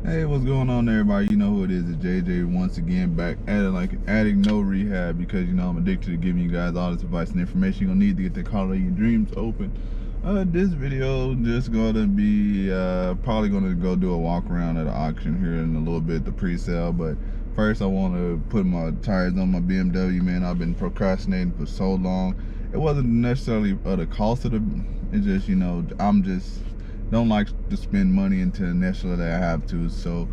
Hey, what's going on, everybody? You know who it is. It's JJ once again, back at it, adding no rehab, because I'm addicted to giving you guys all this advice and information you're gonna need to get the car of your dreams open. This video just gonna be probably gonna go do a walk around at the auction here in a little bit, the pre-sale. But first, I want to put my tires on my BMW. Man, I've been procrastinating for so long. It wasn't necessarily the cost of the. It's just I'm just don't like to spend money until necessarily I have to. So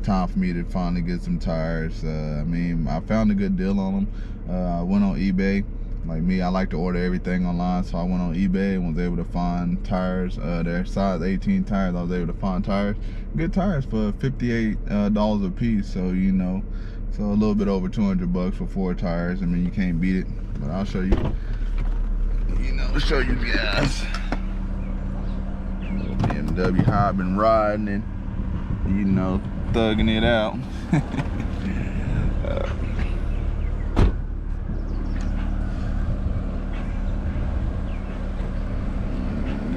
time for me to finally get some tires. I found a good deal on them. I went on eBay. Like me, I like to order everything online, so I went on eBay and was able to find tires. Their size 18 tires. I was able to find good tires for $58 a piece. So so a little bit over 200 bucks for 4 tires. I mean, you can't beat it. But I'll show you. Show you guys. BMW, how I've been riding and thugging it out.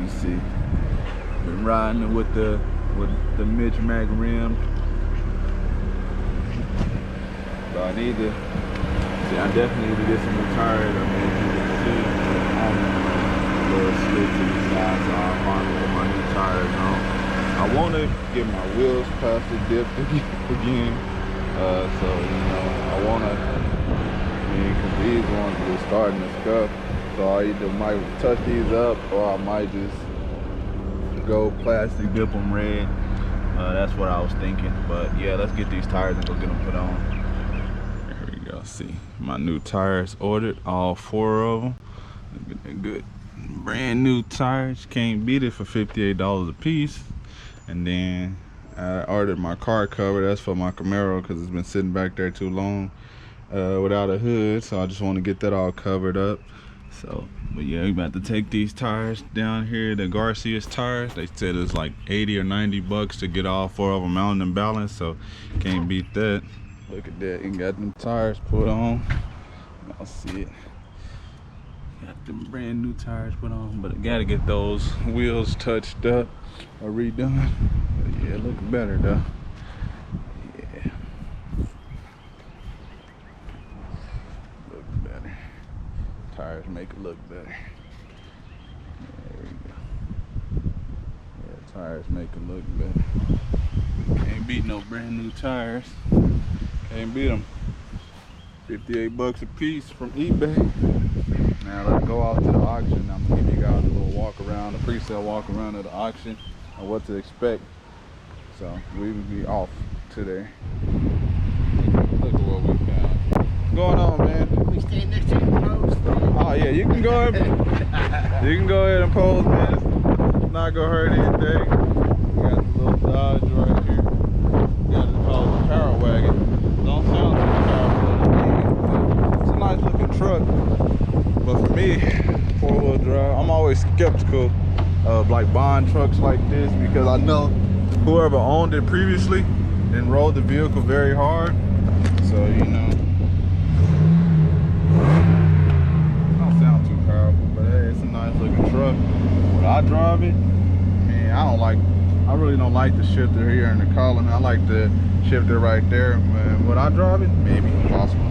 You see, been riding with the Mitch Mac rim. So I need to see. I definitely need to get some new tires. I mean, you can see little slits in the side, so I finally put my new tires on. I want to get my wheels plastic dipped again. So I want to, because these ones are starting to scuff. So I either might touch these up, or I might just go plastic dip them red. That's what I was thinking. But yeah, let's get these tires and go get them put on. Here we go. See, my new tires ordered, all 4 of them. Look at that good brand new tires. Can't beat it for $58 a piece. And then I ordered my car cover. That's for my Camaro, because it's been sitting back there too long without a hood. So I just want to get that all covered up. So, but yeah, we about to take these tires down here, the Garcia's tires. They said it's like 80 or 90 bucks to get all 4 of them mounted and balanced. So can't beat that. Look at that. You got them tires put on. Y'all see it. Got them brand new tires put on, but I gotta get those wheels touched up or redone. But yeah, look better though. Yeah, look better. Tires make it look better. There we go. Yeah, tires make it look better. Can't beat no brand new tires. Can't beat them. 58 bucks a piece from eBay. Now let's go out to the auction. I'm gonna give you guys a little walk around, a pre-sale walk around at the auction, and what to expect. So we will be off today. Look at what we found. What's going on, man? We stay next to the post. Oh yeah, you can go ahead. You can go ahead and pose, man. It's not gonna hurt anything. We got the little Dodge right here. We got it called the Power Wagon. Don't sound too powerful, but it's a nice looking truck. But for me, 4-wheel drive, I'm always skeptical of like buying trucks like this, because I know whoever owned it previously and rode the vehicle very hard. So don't sound too powerful, but hey, it's a nice looking truck. When I drive it, man, I really don't like the shifter here in the column. I like the shifter right there. Man, when I drive it, maybe possible.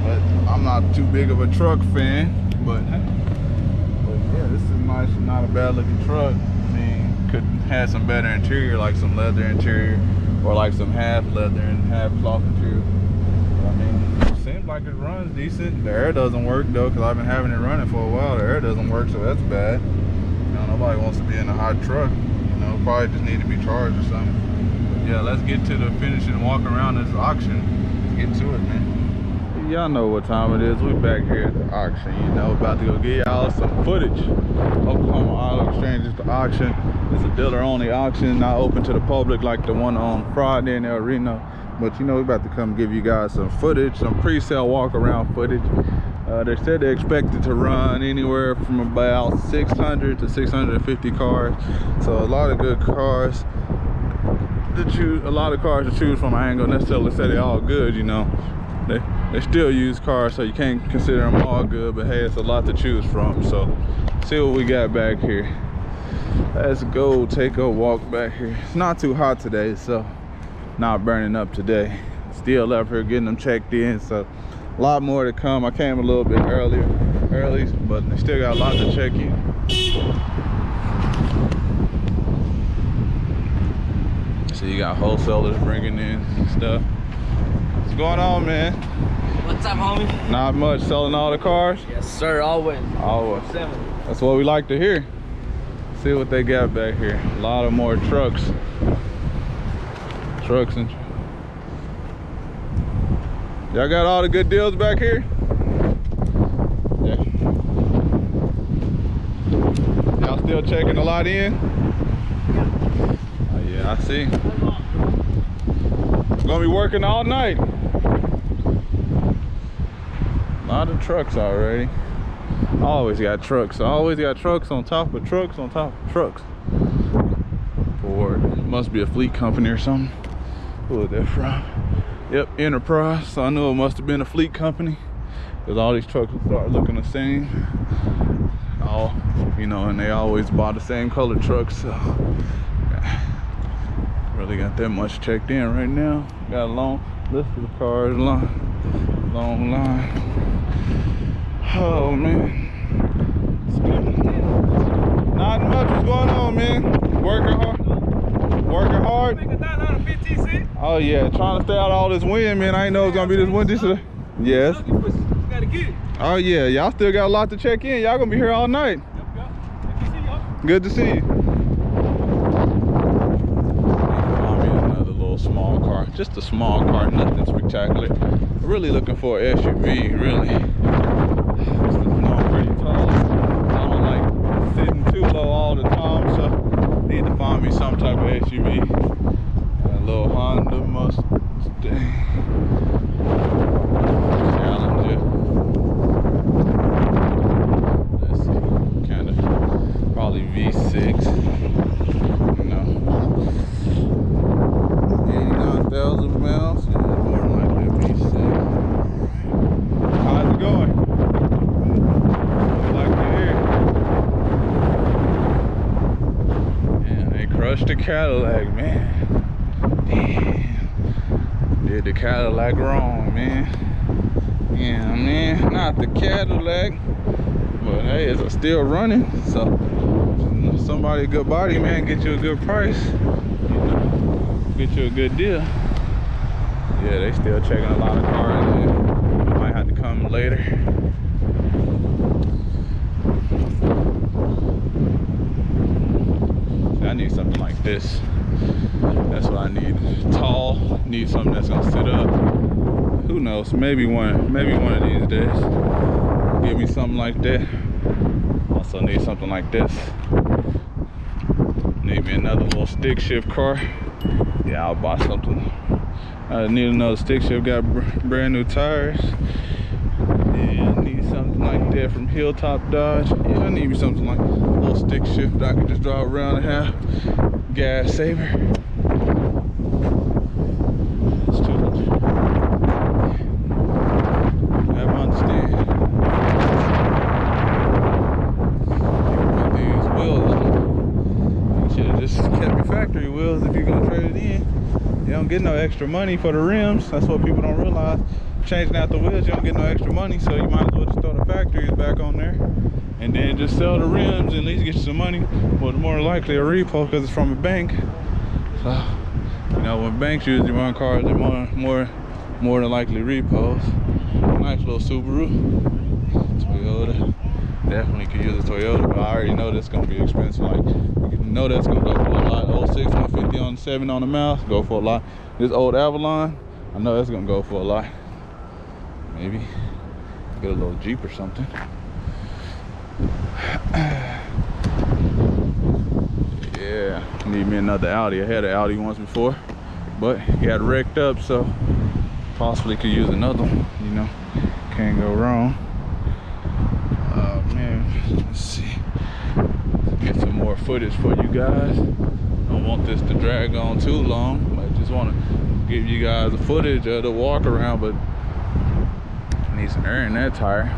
But I'm not too big of a truck fan, but yeah, this is nice, not a bad looking truck. I mean, could have some better interior, like some leather interior, or like some half leather and half cloth interior. But I mean, it seems like it runs decent. The air doesn't work though, because I've been having it running for a while. The air doesn't work, so that's bad. Nobody wants to be in a hot truck. Probably just need to be charged or something. But yeah, let's get to the finish and walk around this auction. Let's get to it, man. Y'all know what time it is. We back here at the auction, about to go get y'all some footage. Oklahoma Auto Exchange is the auction. It's a dealer only auction, not open to the public like the one on Friday in El Reno. But we're about to come give you guys some footage, some pre-sale walk around footage. They said they expected to run anywhere from about 600 to 650 cars. So a lot of good cars to choose, a lot of cars to choose from. I ain't gonna necessarily say they're all good, They still use cars, so you can't consider them all good, but hey, it's a lot to choose from. So see what we got back here. Let's go take a walk back here. It's not too hot today, so not burning up today. Still up here getting them checked in, so a lot more to come. I came a little bit early, but they still got a lot to check in. So you got wholesalers bringing in stuff. What's going on, man? What's up, homie? Not much. Selling all the cars? Yes, sir. Always. Always. That's what we like to hear. See what they got back here. A lot of more trucks. And y'all got all the good deals back here? Yeah. Y'all still checking a lot in? Oh yeah, I see. Gonna be working all night. A lot of trucks already. Always got trucks. Always got trucks on top of trucks on top of trucks. Ford. Must be a fleet company or something. Who is that from? Yep, Enterprise. So I knew it must have been a fleet company, because all these trucks start looking the same. All, you know, and they always buy the same color trucks. So really got that much checked in right now. Got a long list of the cars, long line. Oh man, it's good. Not much. What's going on, man? Working hard. Oh yeah, trying to stay out of all this wind, man. I didn't know it was gonna be this windy today. Yes. Oh yeah, y'all still got a lot to check in. Y'all gonna be here all night. Good to see you. Another little small car, just a small car, nothing spectacular. Really looking for an SUV, really. This is not pretty tall. I don't like sitting too low all the time, so need to find me some type of SUV. A little Honda Mustang Challenger. Let's see, kind of probably V6. You know, 89,000 miles. Yeah, more than likely a V6. How's it going? Like to hear. Man, they crushed the Cadillac, man. Damn. Did the Cadillac wrong, man. Yeah, man, not the Cadillac, but hey, it's still running. So somebody a good body, man, get you a good price, you know, get you a good deal. Yeah, they still checking a lot of cars, man. Might have to come later. I need something like this. That's what I need. Tall. Need something that's gonna sit up. Who knows? Maybe one of these days. Give me something like that. Also need something like this. Need me another little stick shift car. Yeah, I'll buy something. I need another stick shift. Got brand new tires. Yeah, I need something like that from Hilltop Dodge. Yeah, I need me something like a little stick shift that I can just drive around and have gas saver. That's too much. I understand. Put these wheels on. You should have just kept your factory wheels if you're gonna trade it in. You don't get no extra money for the rims. That's what people don't realize. Changing out the wheels, you don't get no extra money, so you might as well just throw the factories back on there and then just sell the rims and at least get you some money. Well, more likely a repo because it's from a bank. So, you know, when banks usually run cars, they're more than likely repos. Nice little Subaru, Toyota. Definitely could use a Toyota, but I already know that's gonna be expensive. Like, you know that's gonna go for a lot. 06, 150 on 7 on the mile, go for a lot. This old Avalon, I know that's gonna go for a lot. Maybe get a little Jeep or something. Yeah, need me another Audi. I had an Audi once before, but he had wrecked up, so possibly could use another one. You know, can't go wrong. Oh man, let's see. Get some more footage for you guys. Don't want this to drag on too long. I just want to give you guys the footage of the walk around, but need some air in that tire.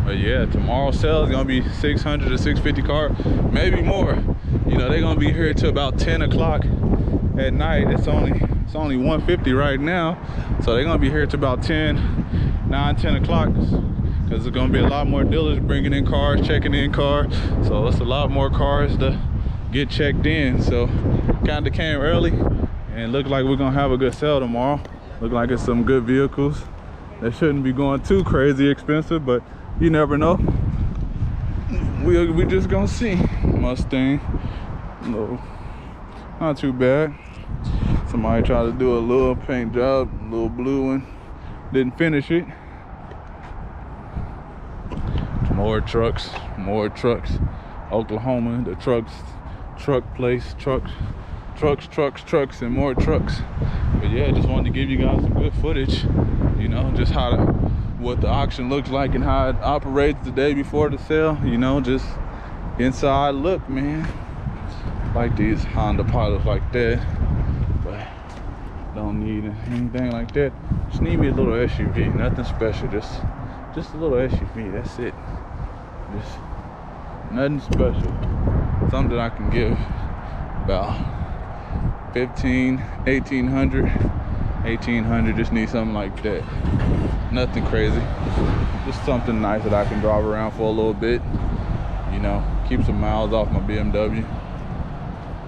But yeah, tomorrow's sale is gonna be 600 to 650 car, maybe more. You know, they're gonna be here till about 10 o'clock at night. It's only 1:50 right now, so they're gonna be here till about 10 o'clock, because there's gonna be a lot more dealers bringing in cars, checking in cars. So it's a lot more cars to get checked in. So kind of came early, and look like we're gonna have a good sale tomorrow. Look like it's some good vehicles. They shouldn't be going too crazy expensive, but you never know. We just gonna see. Mustang, no, not too bad. Somebody tried to do a little paint job, a little blue one, didn't finish it. More trucks. Oklahoma, the truck place, trucks, and more trucks. But yeah, just wanted to give you guys some good footage, you know, just what the auction looks like and how it operates the day before the sale, you know, just inside look, man. Like these Honda Pilots like that, but don't need anything like that. Just need me a little SUV, nothing special, just a little SUV, that's it. Just nothing special. Something I can give about 1800, just need something like that. Nothing crazy, just something nice that I can drive around for a little bit, you know, keep some miles off my BMW.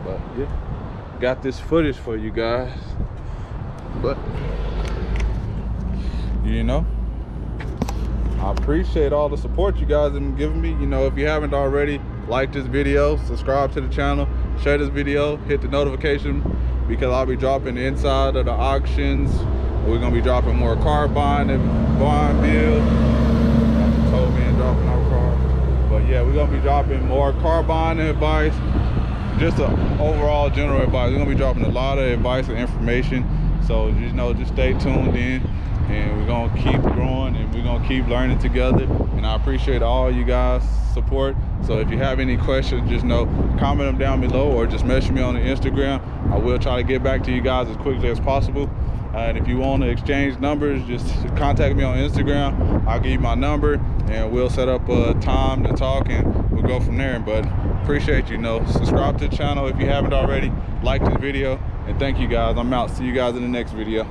But yeah, got this footage for you guys. But you know, I appreciate all the support you guys have been giving me. You know, if you haven't already, like this video, subscribe to the channel, share this video, hit the notification, because I'll be dropping the inside of the auctions. We're gonna be dropping more car buying and buying bills. Told me and dropping our car. But yeah, we're gonna be dropping more car buying advice, just an overall general advice. We're gonna be dropping a lot of advice and information. So you know, just stay tuned in, and we're gonna keep growing and we're gonna keep learning together. And I appreciate all you guys' support. So if you have any questions, just know, comment them down below or just message me on the Instagram. I will try to get back to you guys as quickly as possible. And if you want to exchange numbers, just contact me on Instagram. I'll give you my number and we'll set up a time to talk and we'll go from there. But appreciate you, know, subscribe to the channel if you haven't already, like this video, and thank you guys. I'm out. See you guys in the next video.